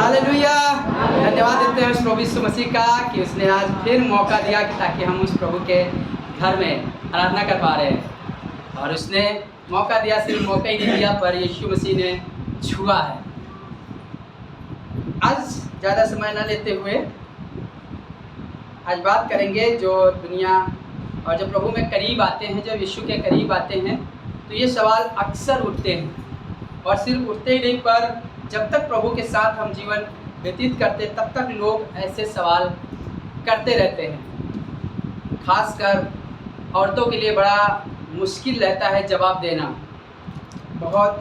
Hallelujah. धन्यवाद देते हैं उस प्रभु यीशु मसीह का कि उसने आज फिर मौका दिया कि ताकि हम उस प्रभु के घर में आराधना कर पा रहे हैं। और उसने मौका दिया, सिर्फ मौका ही नहीं दिया पर यीशु मसीह ने छुआ है। आज ज़्यादा समय न लेते हुए आज बात करेंगे जो दुनिया और जब प्रभु में करीब आते हैं, जब यीशु के करीब आते हैं तो ये सवाल अक्सर उठते हैं। और सिर्फ उठते ही नहीं पर जब तक प्रभु के साथ हम जीवन व्यतीत करते तब तक लोग ऐसे सवाल करते रहते हैं। खासकर औरतों के लिए बड़ा मुश्किल रहता है जवाब देना, बहुत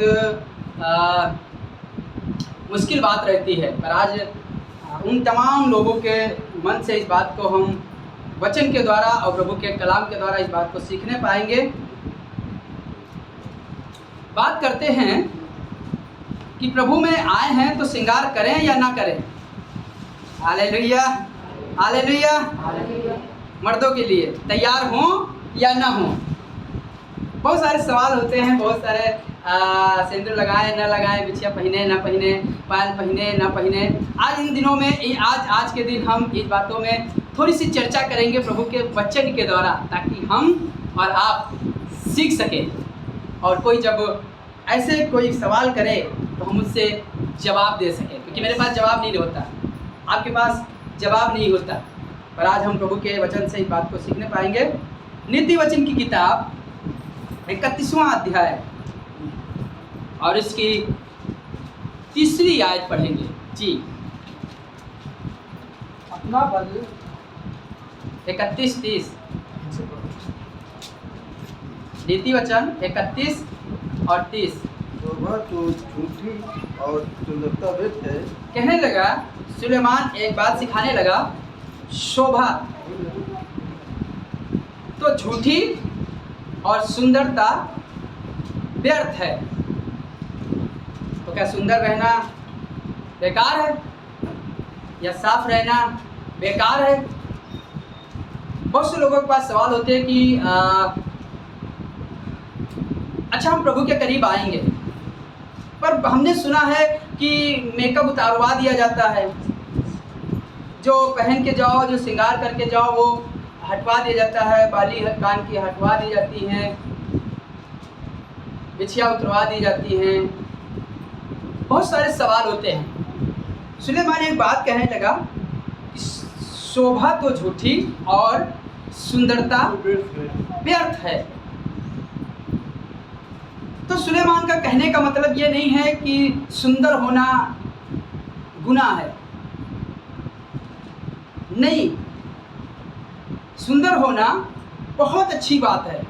मुश्किल बात रहती है। पर आज उन तमाम लोगों के मन से इस बात को हम वचन के द्वारा और प्रभु के कलाम के द्वारा इस बात को सीखने पाएंगे। बात करते हैं कि प्रभु में आए हैं तो श्रृंगार करें या ना करें। Hallelujah, hallelujah. मर्दों के लिए तैयार हों या ना हों। बहुत सारे सवाल होते हैं, बहुत सारे सिंदूर लगाएं ना लगाएं, बिछिया पहने ना पहने, पायल पहने ना पहने। आज इन दिनों में आज के दिन हम इस बातों में थोड़ी सी चर्चा करेंगे प्रभु के वचन के द्वारा, ताकि हम और आप सीख सकें। और कोई जब ऐसे कोई सवाल करे तो हम उससे जवाब दे सकें, क्योंकि मेरे पास जवाब नहीं होता, आपके पास जवाब नहीं होता। पर आज हम प्रभु के वचन से इस बात को सीखने पाएंगे। नीति वचन की किताब 31वां अध्याय और इसकी 3री आयत पढ़ेंगे जी। अपना बल 31-30 नीति वचन 31 और 30। शोभा तो झूठी और सुंदरता व्यर्थ है। कहने लगा, सुलेमान एक बात सिखाने लगा, शोभा तो झूठी और सुंदरता व्यर्थ है। तो क्या सुंदर रहना बेकार है या साफ रहना बेकार है? बहुत से लोगों के पास सवाल होते हैं कि अच्छा हम प्रभु के करीब आएंगे, पर हमने सुना है कि मेकअप उतारवा दिया जाता है, जो पहन के जाओ, जो श्रृंगार करके जाओ वो हटवा दिया जाता है, बाली कान की हटवा दी जाती हैं, बिछिया उतरवा दी जाती हैं। बहुत सारे सवाल होते हैं। सुलेमान एक बात कहने लगा, शोभा तो झूठी और सुंदरता व्यर्थ है। तो सुलेमान का कहने का मतलब ये नहीं है कि सुंदर होना गुनाह है, नहीं, सुंदर होना बहुत अच्छी बात है।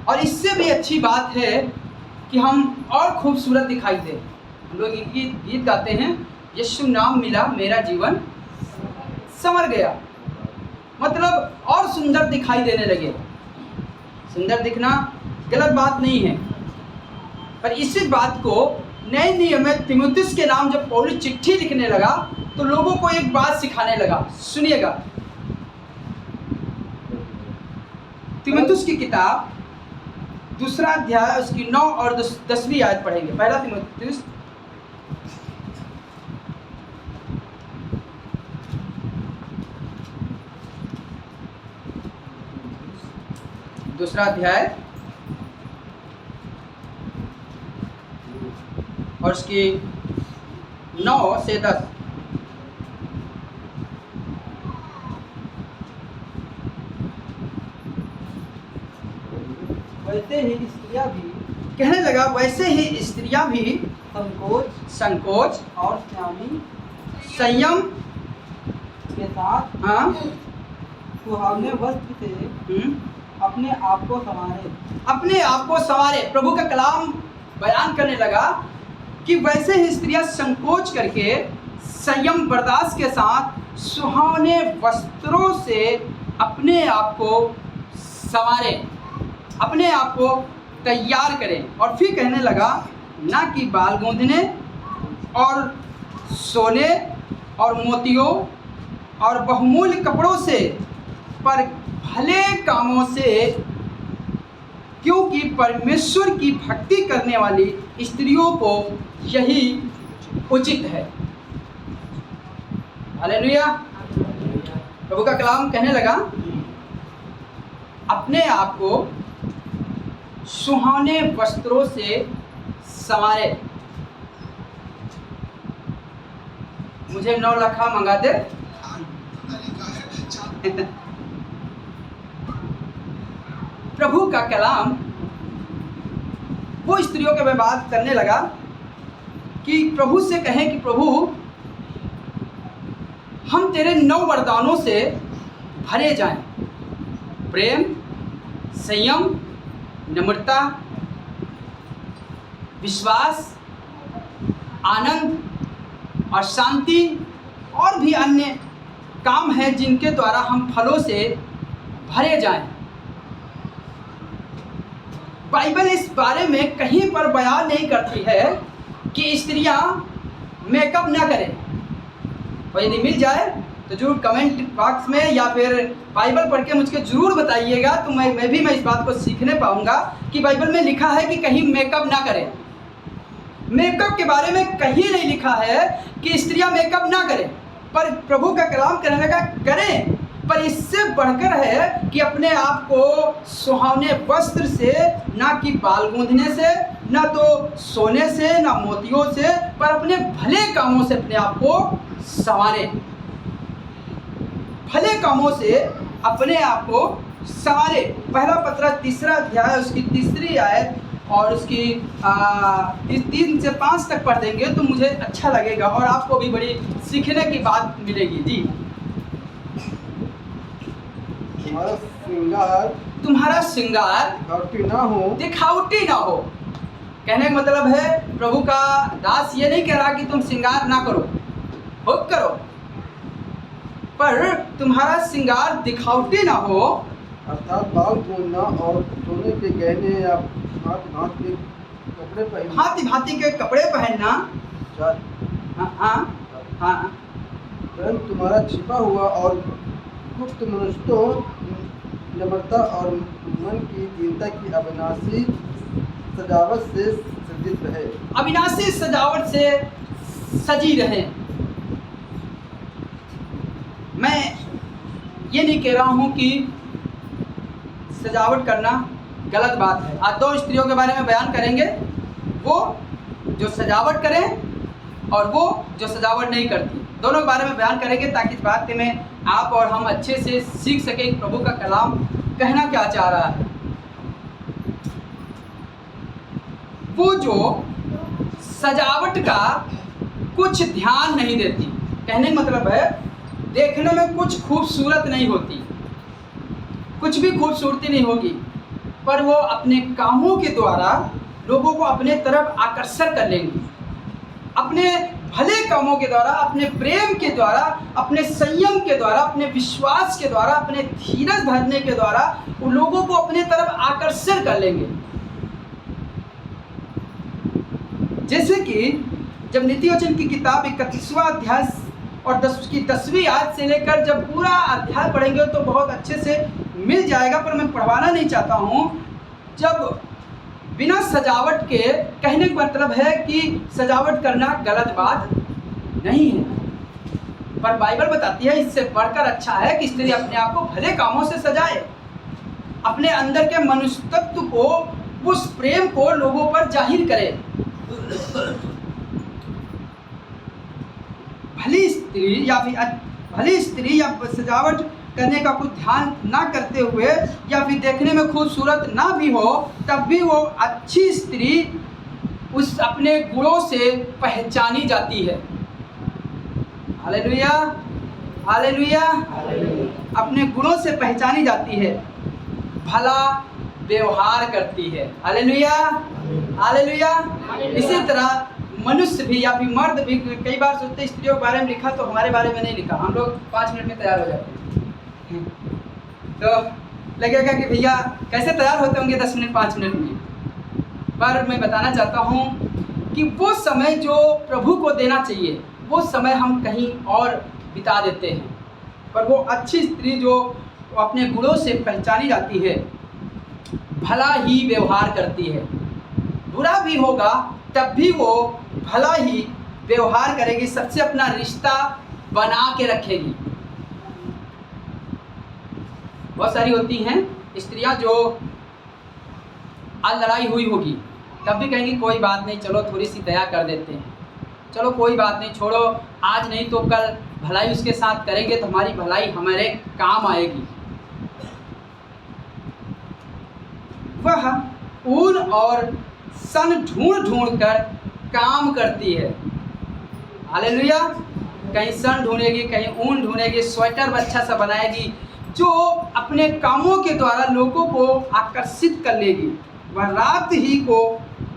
और इससे भी अच्छी बात है कि हम और खूबसूरत दिखाई दें। हम लोग गीत गाते हैं, यीशु नाम मिला मेरा जीवन संवर गया, मतलब और सुंदर दिखाई देने लगे। सुंदर दिखना गलत बात नहीं है, पर इसी बात को नए नियम में तीमुथियुस के नाम जब पौलुस चिट्ठी लिखने लगा तो लोगों को एक बात सिखाने लगा। सुनिएगा, तीमुथियुस की किताब 2 अध्याय उसकी 9 और 10वीं आयत पढ़ेंगे। पहला तीमुथियुस 2 अध्याय और उसकी 9 से 10। वैसे ही स्त्रियां भी कहने लगा, वैसे ही स्त्रियां भी संकोच और संयम के साथ हाँ सुहावने वस्त्र से अपने आप को संवारे। प्रभु का कलाम बयान करने लगा कि वैसे ही स्त्रियां संकोच करके संयम बर्दाश्त के साथ सुहावने वस्त्रों से अपने आप को संवारें, अपने आप को तैयार करें। और फिर कहने लगा, ना कि बाल गूंथने और सोने और मोतियों और बहुमूल्य कपड़ों से, पर भले कामों से क्योंकि परमेश्वर की भक्ति करने वाली स्त्रियों को यही उचित है। हालेलुया। प्रभु का कलाम कहने लगा, अपने आप को सुहाने वस्त्रों से संवारे। मुझे 9 लखा मंगा दे। प्रभु का कलाम वो स्त्रियों के में बात करने लगा कि प्रभु से कहें कि प्रभु, हम तेरे 9 वरदानों से भरे जाएं, प्रेम, संयम, नम्रता, विश्वास, आनंद और शांति, और भी अन्य काम हैं जिनके द्वारा हम फलों से भरे जाएं। बाइबल इस बारे में कहीं पर बयान नहीं करती है कि स्त्रियां मेकअप ना करें। और यदि मिल जाए तो जरूर कमेंट बॉक्स में या फिर बाइबल पढ़ के मुझको जरूर बताइएगा, तो मैं भी इस बात को सीखने पाऊंगा कि बाइबल में लिखा है कि कहीं मेकअप ना करें। मेकअप के बारे में कहीं नहीं लिखा है कि स्त्रियां मेकअप ना करें, पर प्रभु का कलाम कहने लगा करें, पर इससे बढ़कर है कि अपने आप को सुहावने वस्त्र से, ना कि बाल गूंथने से, ना तो सोने से, ना मोतियों से, पर अपने भले कामों से अपने आप को संवारे। भले कामों से अपने आप को संवारे। पहला पत्रस 3 अध्याय उसकी 3 आयत और उसकी 3 से 5 तक पढ़ देंगे तो मुझे अच्छा लगेगा और आपको भी बड़ी सीखने की बात मिलेगी। जी, तुम्हारा श्रृंगार दिखावटी ना हो। कहने का मतलब है, प्रभु का दास ये नहीं कह रहा कि तुम श्रृंगार ना करो, खूब करो, पर तुम्हारा श्रृंगार दिखावटी ना हो, अर्थात बाल गूंथना और सोने के गहने या भांति भांति के कपड़े पहनना। हाँ। परंतु तुम्हारा छिपा हुआ और गुप्त मनुष्यों, नम्रता और मन की दीनता की अविनाशी सजावट से सज्जित रहे। अविनाशी सजावट से सजी रहे। मैं ये नहीं कह रहा हूँ कि सजावट करना गलत बात है। आज 2 स्त्रियों के बारे में बयान करेंगे, वो जो सजावट करें और वो जो सजावट नहीं करती, दोनों के बारे में बयान करेंगे ताकि इस बात में आप और हम अच्छे से सीख सकें कि प्रभु का कलाम कहना क्या चाह रहा है। वो जो सजावट का कुछ ध्यान नहीं देती, कहने का मतलब है देखने में कुछ खूबसूरत नहीं होती, कुछ भी खूबसूरती नहीं होगी, पर वो अपने कामों के द्वारा लोगों को अपने तरफ आकर्षण कर लेंगी। अपने भले कामों के द्वारा, अपने प्रेम के द्वारा, अपने संयम के द्वारा, अपने विश्वास के द्वारा, अपने धीरज धरने के द्वारा वो लोगों को अपने तरफ आकर्षण कर लेंगे। जैसे कि जब नीति वचन की किताब 31वां अध्याय और 10वीं आयत से लेकर जब पूरा अध्याय पढ़ेंगे तो बहुत अच्छे से मिल जाएगा, पर मैं पढ़वाना नहीं चाहता हूँ। जब बिना सजावट के, कहने का मतलब है कि सजावट करना गलत बात नहीं है, पर बाइबल बताती है इससे बढ़कर अच्छा है कि स्त्री अपने आप को भले कामों से सजाए, अपने अंदर के मनुष्य तत्व को, उस प्रेम को लोगों पर जाहिर करे। भली स्त्री या सजावट करने का कुछ ध्यान ना करते हुए या फिर देखने में खूबसूरत ना भी हो, तब भी वो अच्छी स्त्री उस अपने गुणों से पहचानी जाती है। Hallelujah, hallelujah. अपने गुणों से पहचानी जाती है, भला व्यवहार करती है। Hallelujah, hallelujah. इसी तरह मनुष्य भी या फिर मर्द भी कई बार सोचते स्त्रियों के बारे में लिखा तो हमारे बारे में नहीं लिखा, हम लोग 5 मिनट में तैयार हो जाते हैं। तो लगेगा कि भैया कैसे तैयार होते होंगे 10 मिनट 5 मिनट में, पर मैं बताना चाहता हूँ कि वो समय जो प्रभु को देना चाहिए वो समय हम कहीं और बिता देते हैं। पर वो अच्छी स्त्री जो अपने गुणों से पहचानी जाती है, भला ही व्यवहार करती है। बुरा भी होगा तब भी वो भला ही व्यवहार करेगी, सबसे अपना रिश्ता बना के रखेगी। बहुत सारी होती हैं स्त्रियां जो आज लड़ाई हुई होगी तब भी कहेंगी कोई बात नहीं, चलो थोड़ी सी दया कर देते हैं, चलो कोई बात नहीं, छोड़ो, आज नहीं तो कल भलाई उसके साथ करेंगे तो हमारी भलाई हमारे काम आएगी। वह ऊन और सन ढूंढ ढूंढ कर काम करती है। हालेलुया। कहीं सन ढूंढेगी, कहीं ऊन ढूंढेगी, स्वेटर अच्छा सा बनाएगी, जो अपने कामों के द्वारा लोगों को आकर्षित कर लेगी। वह रात ही को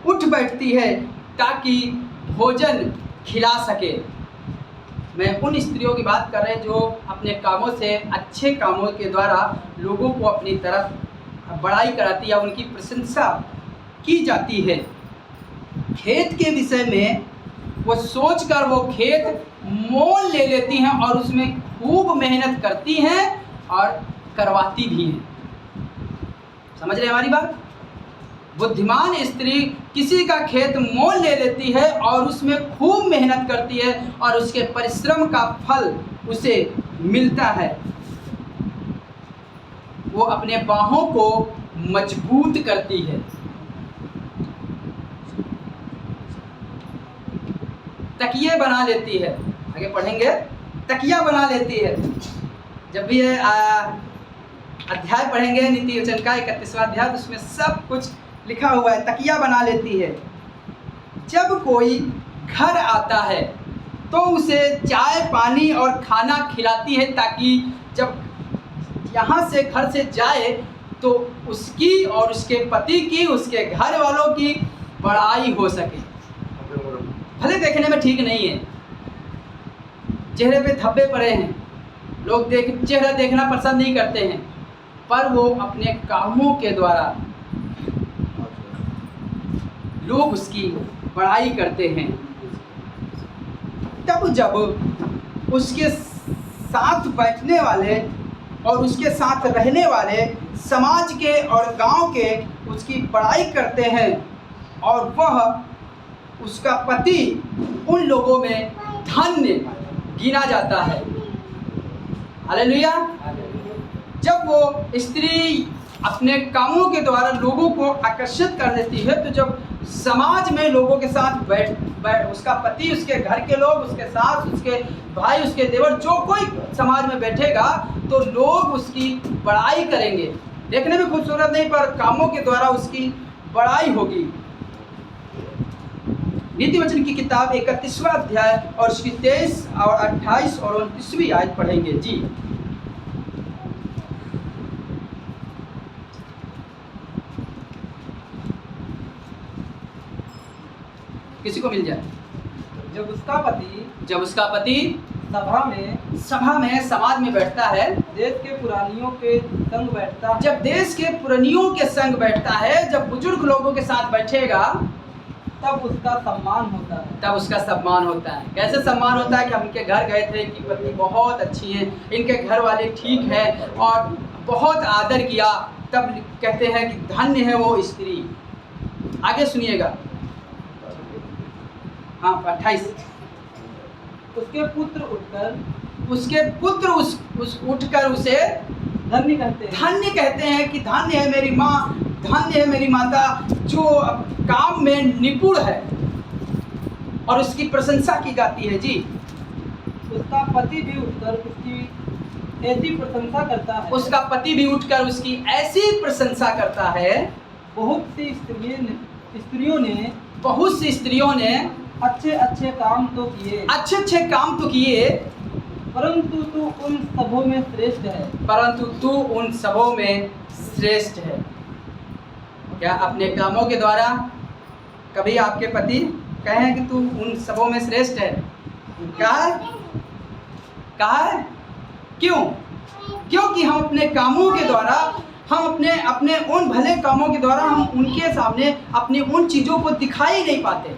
उठ बैठती है ताकि भोजन खिला सके। मैं उन स्त्रियों की बात कर रहे हैं जो अपने कामों से, अच्छे कामों के द्वारा लोगों को अपनी तरफ बड़ाई कराती है, उनकी प्रशंसा की जाती है। खेत के विषय में वो सोचकर वो खेत मोल ले लेती हैं और उसमें खूब मेहनत करती हैं और करवाती भी हैं। समझ रहे हमारी बात? बुद्धिमान स्त्री किसी का खेत मोल ले लेती है और उसमें खूब मेहनत करती है और उसके परिश्रम का फल उसे मिलता है। वो अपने बाहों को मजबूत करती है। तकिए बना लेती है, आगे पढ़ेंगे, तकिया बना लेती है। जब भी ये अध्याय पढ़ेंगे नीति वचन का 31वां अध्याय, तो उसमें सब कुछ लिखा हुआ है। तकिया बना लेती है। जब कोई घर आता है तो उसे चाय पानी और खाना खिलाती है, ताकि जब यहाँ से घर से जाए तो उसकी और उसके पति की, उसके घर वालों की बड़ाई हो सके। भले देखने में ठीक नहीं है, चेहरे पे धब्बे पड़े हैं, लोग चेहरा देखना पसंद नहीं करते हैं, पर वो अपने कामों के द्वारा लोग उसकी बड़ाई करते हैं। तब जब उसके साथ बैठने वाले और उसके साथ रहने वाले समाज के और गांव के उसकी बड़ाई करते हैं और वह उसका पति उन लोगों में धन्य गिना जाता है। हालेलुया। जब वो स्त्री अपने कामों के द्वारा लोगों को आकर्षित कर देती है, तो जब समाज में लोगों के साथ बैठ उसका पति, उसके घर के लोग, उसके सास, उसके भाई, उसके देवर, जो कोई समाज में बैठेगा तो लोग उसकी बड़ाई करेंगे। देखने में खूबसूरत नहीं, पर कामों के द्वारा उसकी बड़ाई होगी। नीति वचन की किताब 31वां अध्याय और उसकी 23 और 28 और 29वीं आयत पढ़ेंगे जी। किसी को मिल जाए। जब उसका पति सभा में समाज में बैठता है, देश के पुरानियों के संग बैठता है, जब देश के पुरानियों के संग बैठता है, जब बुजुर्ग लोगों के साथ बैठेगा, तब उसका सम्मान होता है। कैसे सम्मान होता है कि हम इनके घर गए थे, इनकी पत्नी बहुत अच्छी है, इनके घर वाले ठीक है और बहुत आदर किया, तब कहते हैं कि धन्य है वो स्त्री। आगे सुनिएगा। हाँ 28। उसके पुत्र उठकर उसे धन्य कहते हैं कि धन्य है मेरी माँ, धन्य है मेरी माता, जो काम में निपुण है, और उसकी प्रशंसा की जाती है जी। उसका पति भी उठकर उसकी ऐसी प्रशंसा करता है। उसका पति भी उठकर उसकी ऐसी प्रशंसा करता है। बहुत सी स्त्रियों ने अच्छे अच्छे काम तो किए, परंतु तू उन सबों में श्रेष्ठ है। क्या अपने कामों के द्वारा कभी आपके पति कहें कि तू उन सबों में श्रेष्ठ है? कहा है? क्यों? क्योंकि हम अपने कामों के द्वारा, हम अपने उन भले कामों के द्वारा हम उनके सामने अपनी उन चीज़ों को दिखाई नहीं पाते,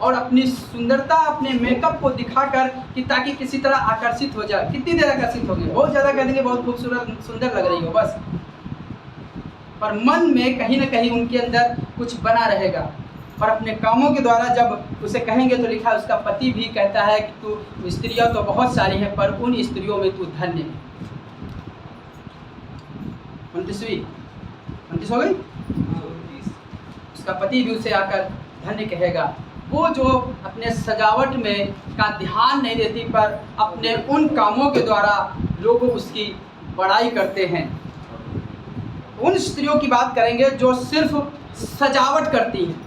और अपनी सुंदरता, अपने मेकअप को दिखाकर कि ताकि किसी तरह आकर्षित हो जाए। कितनी देर आकर्षित होगी? बहुत ज़्यादा कह देंगे बहुत खूबसूरत सुंदर लग रही हो, बस पर मन में कहीं ना कहीं उनके अंदर कुछ बना रहेगा। और अपने कामों के द्वारा जब उसे कहेंगे तो लिखा उसका पति भी कहता है कि तू स्त्रियां तो बहुत सारी हैं पर उन स्त्रियों में तू धन्य है। 29 हो गई। उसका पति भी उसे आकर धन्य कहेगा। वो जो अपने सजावट में का ध्यान नहीं देती पर अपने उन कामों के द्वारा लोग उसकी बड़ाई करते हैं। उन स्त्रियों की बात करेंगे जो सिर्फ सजावट करती हैं।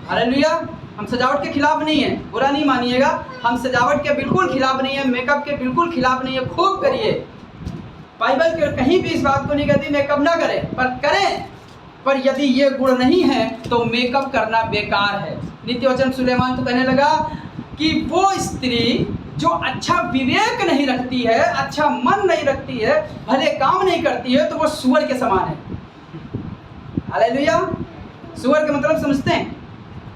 हालेलुया। हम सजावट के खिलाफ नहीं हैं, बुरा नहीं मानिएगा, हम सजावट के बिल्कुल खिलाफ नहीं है, मेकअप के बिल्कुल खिलाफ नहीं है। खूब करिए, बाइबल के कहीं भी इस बात को नहीं कहती मेकअप ना करें, पर करें। पर यदि ये गुण नहीं है तो मेकअप करना बेकार है। नित्य वचन सुलेमान तो कहने लगा कि वो स्त्री जो अच्छा विवेक नहीं रखती है, अच्छा मन नहीं रखती है, भले काम नहीं करती है, तो वो सूअर के समान है। हालेलुया। सूअर का मतलब समझते हैं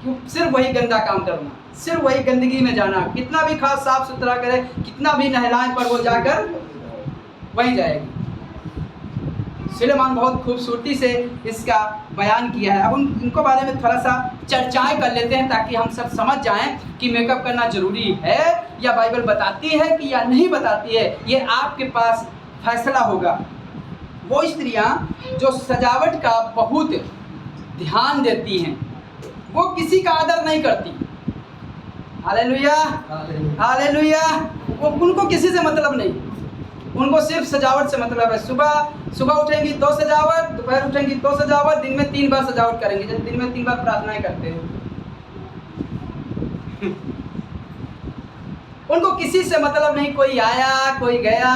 कि सिर्फ वही गंदा काम करना, सिर्फ वही गंदगी में जाना, कितना भी खास साफ सुथरा करे, कितना भी नहलाएं, पर वो जाकर वहीं जाएगी। सुलेमान बहुत खूबसूरती से इसका बयान किया है। अब उनको बारे में थोड़ा सा चर्चाएं कर लेते हैं ताकि हम सब समझ जाएं कि मेकअप करना जरूरी है या बाइबल बताती है कि या नहीं बताती है। ये आपके पास फैसला होगा। वो स्त्रियां जो सजावट का बहुत ध्यान देती हैं, वो किसी का आदर नहीं करती। Hallelujah, hallelujah. वो उनको किसी से मतलब नहीं, उनको सिर्फ सजावट से मतलब है। सुबह उठेंगी तो सजावट, दोपहर उठेंगी तो सजावट, दिन में 3 बार सजावट करेंगी, जब दिन में 3 बार प्रार्थनाएं करते हैं। उनको किसी से मतलब नहीं, कोई आया कोई गया,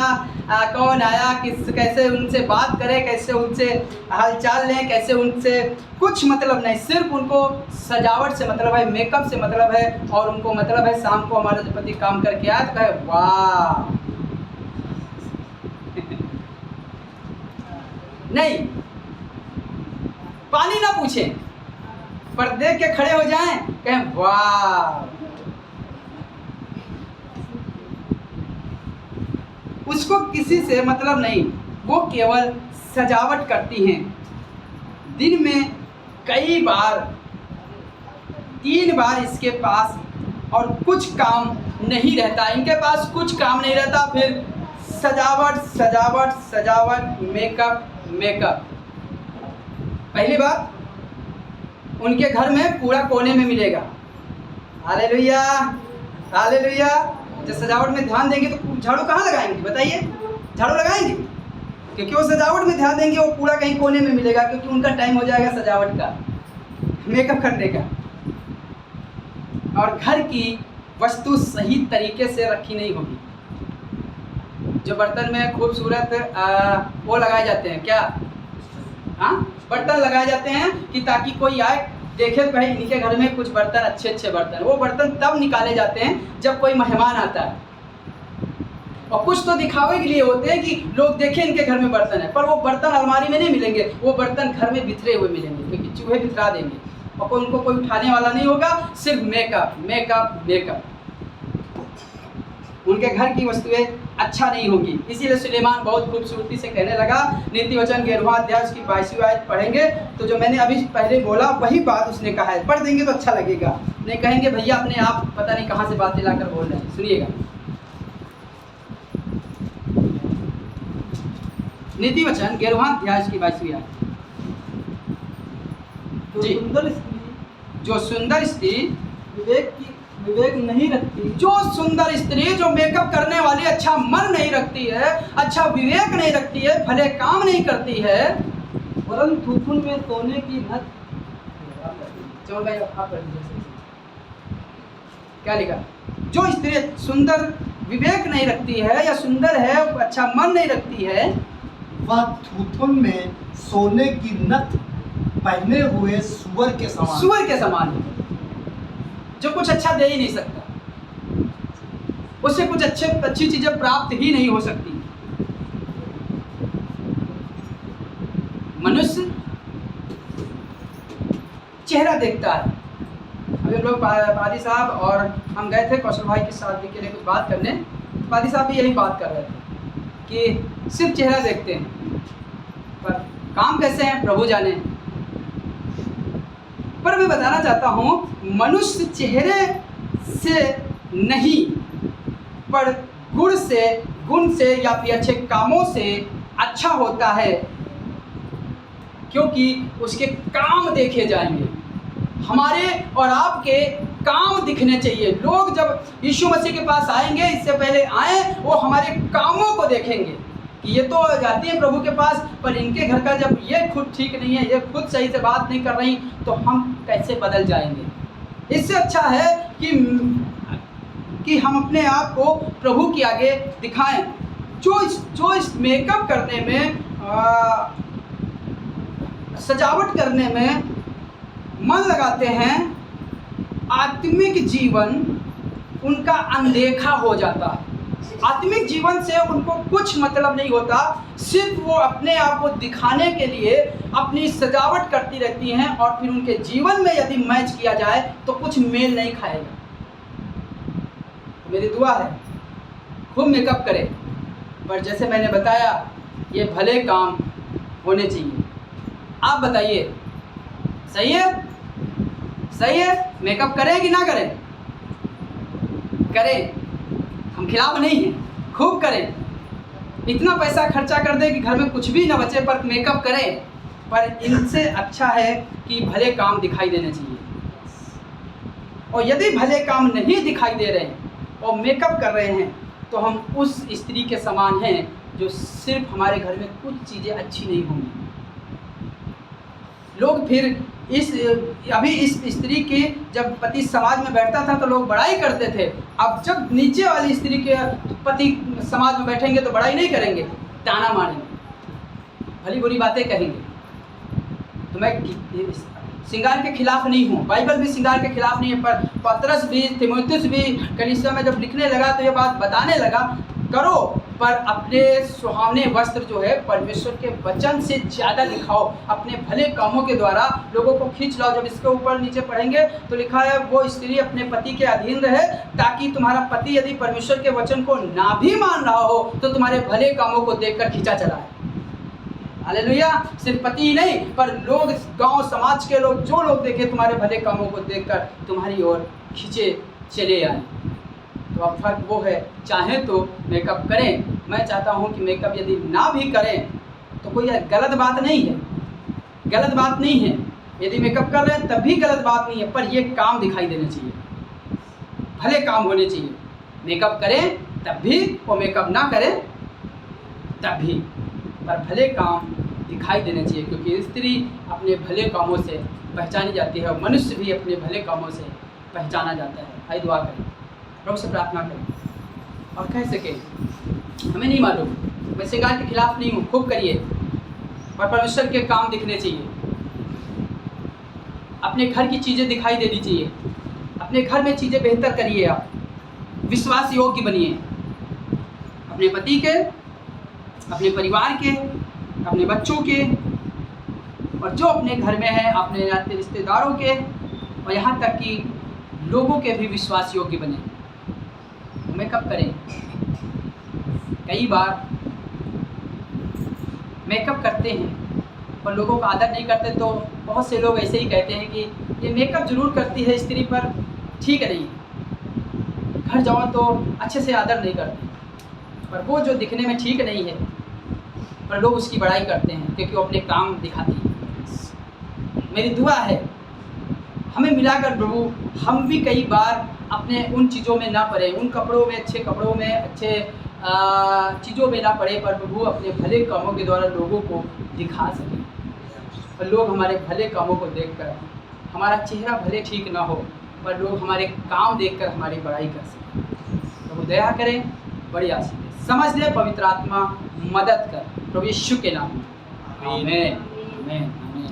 कौन आया, किस कैसे उनसे बात करें, कैसे उनसे हालचाल लें, कैसे उनसे कुछ मतलब नहीं। सिर्फ उनको सजावट से मतलब है, मेकअप से मतलब है। और उनको मतलब है शाम को हमारा पति काम करके आया तो कहे वाह। नहीं, पानी ना पूछें पर देख के खड़े हो जाएं, कहें वाह। उसको किसी से मतलब नहीं, वो केवल सजावट करती हैं। दिन में कई बार, 3 बार इसके पास और कुछ काम नहीं रहता, इनके पास कुछ काम नहीं रहता, फिर सजावट सजावट सजावट, मेकअप मेकअप। पहली बात, उनके घर में कूड़ा कोने में मिलेगा। Hallelujah, hallelujah. जब सजावट में ध्यान देंगे तो झाड़ू कहाँ लगाएंगे बताइए? झाड़ू लगाएंगे? क्योंकि वो सजावट में ध्यान देंगे, वो कूड़ा कहीं कोने में मिलेगा, क्योंकि उनका टाइम हो जाएगा सजावट का, मेकअप करने का। और घर की वस्तु सही तरीके से रखी नहीं होगी। जो बर्तन में खूबसूरत वो लगाए जाते हैं, क्या बर्तन लगाए जाते हैं कि ताकि कोई आए देखे तो भाई इनके घर में कुछ बर्तन अच्छे बर्तन। वो बर्तन तब निकाले जाते हैं जब कोई मेहमान आता है, और कुछ तो दिखावे के लिए होते हैं कि लोग देखें इनके घर में बर्तन है, पर वो बर्तन अलमारी में नहीं मिलेंगे, वो बर्तन घर में बिखरे हुए मिलेंगे, क्योंकि चूहे बिखरा देंगे और उनको कोई उठाने वाला नहीं होगा। सिर्फ मेकअप मेकअप मेकअप। उनके घर की वस्तुएं अच्छा नहीं होगी। इसीलिए सुलेमान बहुत खूबसूरती से कहने लगा। नीति वचन 11वां अध्याय की 22वीं आयत पढ़ेंगे तो जो मैंने अभी पहले बोला वही बात उसने कहा है। पढ़ देंगे तो अच्छा लगेगा, नहीं कहेंगे भैया अपने आप पता नहीं कहाँ से बातें लाकर बोल रहे हैं। सुनिएगा, नीति वचन 11वां अध्याय की 22वीं आयत। जो सुंदर स्त्री विवेक नहीं रखती, जो सुंदर स्त्री, जो मेकअप करने वाली अच्छा मन नहीं रखती है, अच्छा विवेक नहीं रखती है, भले काम नहीं करती है, वरन थूथुन में सोने की नथ। चलो भाई आप क्या लिखा? जो स्त्री सुंदर विवेक नहीं रखती है या सुंदर है, अच्छा मन नहीं रखती है, वह थूथुन में सोने की नथ पहने हुए सुअर के समान है, जो कुछ अच्छा दे ही नहीं सकता, उससे कुछ अच्छी चीजें प्राप्त ही नहीं हो सकती। मनुष्य चेहरा देखता है। अभी हम लोग पादी साहब और हम गए थे कौशल भाई की शादी के लिए कुछ बात करने। पादी साहब भी यही बात कर रहे थे कि सिर्फ चेहरा देखते हैं, पर काम कैसे हैं प्रभु जाने। पर मैं बताना चाहता हूँ, मनुष्य चेहरे से नहीं पर गुण से या फिर अच्छे कामों से अच्छा होता है, क्योंकि उसके काम देखे जाएंगे। हमारे और आपके काम दिखने चाहिए। लोग जब यीशु मसीह के पास आएंगे, इससे पहले आए, वो हमारे कामों को देखेंगे कि ये तो जाती है प्रभु के पास, पर इनके घर का जब ये खुद ठीक नहीं है, ये खुद सही से बात नहीं कर रही, तो हम कैसे बदल जाएंगे। इससे अच्छा है कि हम अपने आप को प्रभु के आगे दिखाएं। जो इस मेकअप करने में, सजावट करने में मन लगाते हैं, आत्मिक जीवन उनका अनदेखा हो जाता है। आत्मिक जीवन से उनको कुछ मतलब नहीं होता, सिर्फ वो अपने आप को दिखाने के लिए अपनी सजावट करती रहती हैं, और फिर उनके जीवन में यदि मैच किया जाए तो कुछ मेल नहीं खाएगा। मेरी दुआ है खूब मेकअप करें, पर जैसे मैंने बताया ये भले काम होने चाहिए। आप बताइए, सही है? सही है? मेकअप करें कि ना करें? करें, हम खिलाफ नहीं हैं, खूब करें। इतना पैसा खर्चा कर दें कि घर में कुछ भी ना बचे, पर मेकअप करें। पर इनसे अच्छा है कि भले काम दिखाई देने चाहिए। और यदि भले काम नहीं दिखाई दे रहे हैं और मेकअप कर रहे हैं, तो हम उस स्त्री के समान हैं जो सिर्फ हमारे घर में कुछ चीज़ें अच्छी नहीं होंगी। लोग फिर इस स्त्री की जब पति समाज में बैठता था तो लोग बड़ाई करते थे। अब जब नीचे वाली स्त्री के पति समाज में बैठेंगे तो बड़ाई नहीं करेंगे, ताना मारेंगे, भली बुरी बातें कहेंगे। तो मैं श्रृंगार के खिलाफ नहीं हूँ, बाइबल भी श्रृंगार के खिलाफ नहीं है, पर पतरस भी, तीमुथियुस भी कलीसिया में जब लिखने लगा तो ये बात बताने लगा, करो पर अपने सुहावने वस्त्र जो है परमेश्वर के वचन से ज़्यादा दिखाओ। अपने भले कामों के द्वारा लोगों को खींच लाओ। जब इसके ऊपर नीचे पढ़ेंगे तो लिखा है, वो स्त्री अपने पति के अधीन रहे, ताकि तुम्हारा पति यदि परमेश्वर के वचन को ना भी मान रहा हो तो तुम्हारे भले कामों को देखकर खींचा चला है। हालेलुया। सिर्फ पति ही नहीं, पर लोग, गांव समाज के लोग, जो लोग देखे तुम्हारे भले कामों को देखकर तुम्हारी ओर खींचे चले आए। तो अब फर्क वो है, चाहे तो मेकअप करें। मैं चाहता हूं कि मेकअप यदि ना भी करें तो कोई गलत बात नहीं है, गलत बात नहीं है। यदि मेकअप कर रहे हैं तब भी गलत बात नहीं है, पर ये काम दिखाई देने चाहिए, भले काम होने चाहिए। मेकअप करें तब भी, और मेकअप ना करें तब भी, पर भले काम दिखाई देने चाहिए, क्योंकि स्त्री अपने भले कामों से पहचानी जाती है और मनुष्य भी अपने भले कामों से पहचाना जाता है। आइए दुआ करें, प्रभु से प्रार्थना करें और कह सके, हमें नहीं मालूम, मैं श्रृंगार के खिलाफ नहीं हूँ, खूब करिए, पर परमेश्वर के काम दिखने चाहिए। अपने घर की चीज़ें दिखाई देनी चाहिए, अपने घर में चीज़ें बेहतर करिए, आप विश्वास योग्य बनिए, अपने पति के, अपने परिवार के, अपने बच्चों के, और जो अपने घर में है अपने रिश्तेदारों के, और यहाँ तक कि लोगों के भी विश्वास योग्य बने। मेकअप करें। कई बार मेकअप करते हैं पर लोगों का आदर नहीं करते, तो बहुत से लोग ऐसे ही कहते हैं कि ये मेकअप जरूर करती है स्त्री, पर ठीक नहीं, घर जाओ तो अच्छे से आदर नहीं करते, पर वो जो दिखने में ठीक नहीं है, पर लोग उसकी बड़ाई करते हैं क्योंकि वो अपने काम दिखाती है। मेरी दुआ है हमें मिलाकर प्रभु, हम भी कई बार अपने उन चीज़ों में ना पड़े, उन कपड़ों में, अच्छे कपड़ों में, अच्छे चीज़ों में ना पड़े, पर प्रभु अपने भले कामों के द्वारा लोगों को दिखा सकें, और लोग हमारे भले कामों को देखकर, हमारा चेहरा भले ठीक ना हो, पर लोग हमारे काम देखकर हमारी बड़ाई कर सकें। प्रभु दया करें, बड़ी आशीष दे, समझ ले, पवित्र आत्मा मदद कर, प्रभु यीशु के नाम में, आमीन, आमीन।